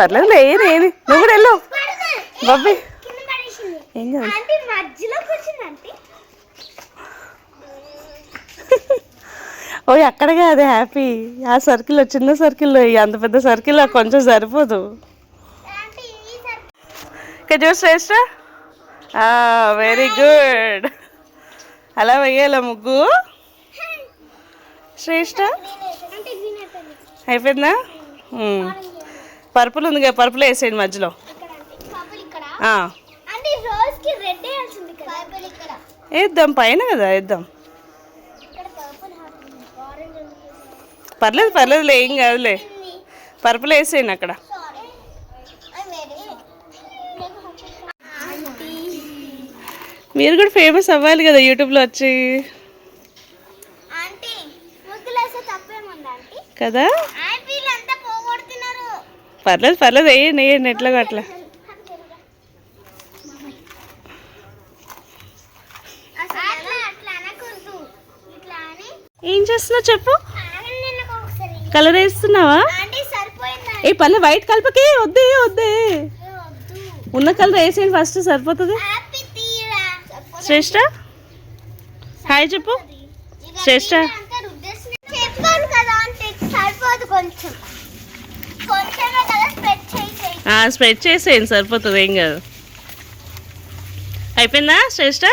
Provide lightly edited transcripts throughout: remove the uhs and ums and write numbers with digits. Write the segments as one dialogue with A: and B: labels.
A: పర్లేదు ఏది ఏది నువ్వు కూడా వెళ్ళు బాబీ ఏం కాదు ఓ అక్కడ కాదు హ్యాపీ ఆ సర్కిల్లో చిన్న సర్కిల్లో అంత పెద్ద సర్కిల్లో కొంచెం సరిపోదు చూడు శ్రేష్ట వెరీ గుడ్ అలా వెయ్యాల ముగ్గు శ్రేష్ట అయిపోయిందా పర్పుల్ ఉంది కదా పర్పుల్ వేసేయండి మధ్యలో వేద్దాం పైన కదా వేద్దాం పర్లేదు పర్లేదులే ఏం కాదులే పర్పుల్ వేసేయండి అక్కడ మీరు కూడా ఫేమస్ అవ్వాలి కదా యూట్యూబ్లో వచ్చి కదా పర్లేదు పర్లేదు వేయండి వేయండి ఎట్లా అట్లా ఏం చేస్తున్నావు చెప్పు కలర్ వేస్తున్నావా ఏ పర్లేదు వైట్ కలపకి వద్దే వద్దే ఉన్న కలర్ వేసేయండి ఫస్ట్ సరిపోతుంది శ్రేష్ట హాయ్ చెప్పు శ్రేష్ట స్ప్రెడ్ చేసేయండి సరిపోతుంది ఏం కాదు అయిపోయిందా శ్రేష్ట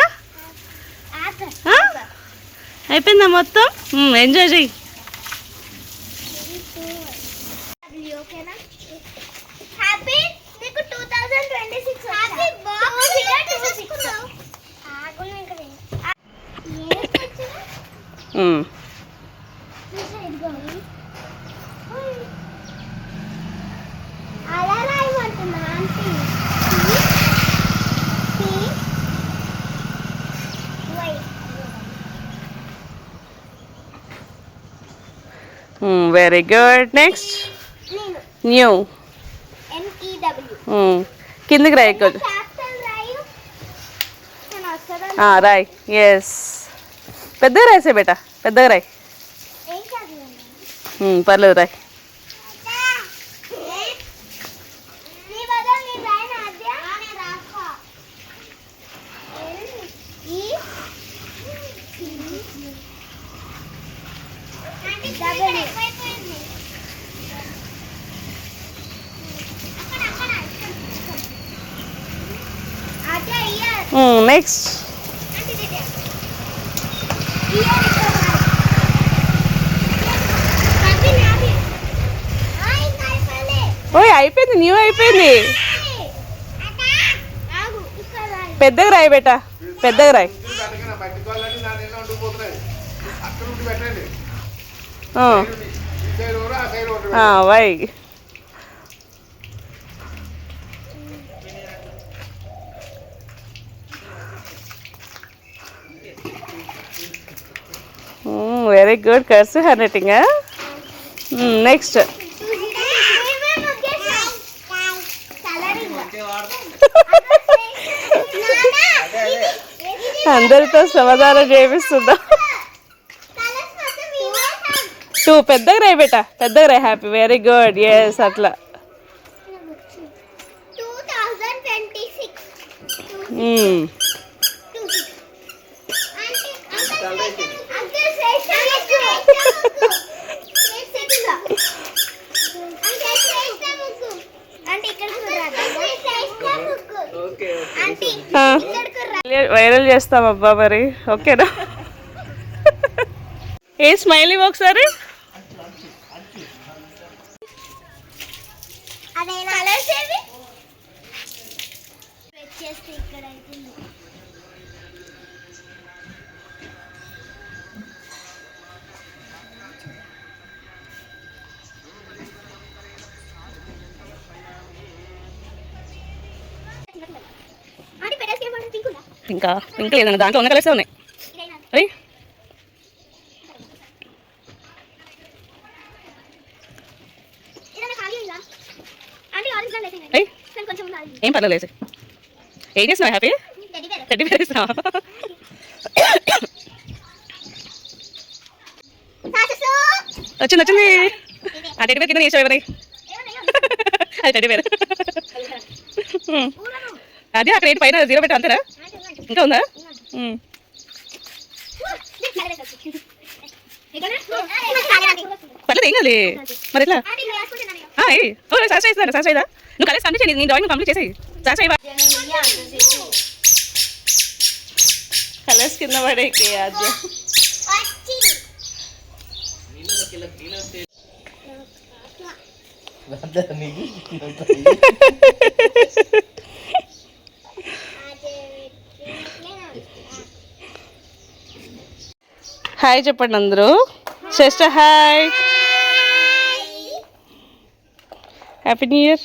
A: అయిపోయిందా మొత్తం ఎంజాయ్ చెయ్యి వెరీ గుడ్ నెక్స్ట్ న్యూ కిందికి రాయి రాయ్ ఎస్ పెద్దగా రాసే బేటా పెద్దగా రాయ్ పర్లేదు రాయ్ నెక్స్ట్ ఓయ్ అయిపోయింది న్యూ అయిపోయింది పెద్దగా రాయి బేటా పెద్దగా రాయి వై very good cursive handwriting next అందరితో సమాధానం చేపిస్తుందా పెద్దగా రాయి బేటా పెద్దగా రాయి హ్యాపీ వెరీ గుడ్ ఎస్ అట్లా వైరల్ చేస్తాం అబ్బా మరి ఓకేనా ఏ స్మైల్ ఇవ్వ ఒకసారి ఇంకా ఇంకా లేదన్న దాంట్లో ఉన్న కలర్సే ఉన్నాయి అయ్యి ఏం పర్లేదు ఏం చేస్తున్నావు హ్యాపీ టెడ్డీ బేర్ ఇస్తున్నావా వచ్చింది వచ్చింది ఆ టెడ్డీ బేర్ కింద వేసావు ఎవరి అది టెడ్డీ బేర్. అదే అక్కడ ఏంటి పైన 0 పెట్టా అంతేనా? ఇంకా ఉందా? పర్లేదు ఏం కాదు మరి ఎట్లా సాయిదా నువ్వు కలర్స్ కంప్లీట్ చేయి, నీ డ్రాయింగ్ కంప్లీట్ చేసేయి. సాయి కలర్స్ కింద పడేకి ఆద్య. హాయ్ చెప్పండి అందరూ. శ్రేష్ఠ హాయ్, హ్యాపీ న్యూ ఇయర్.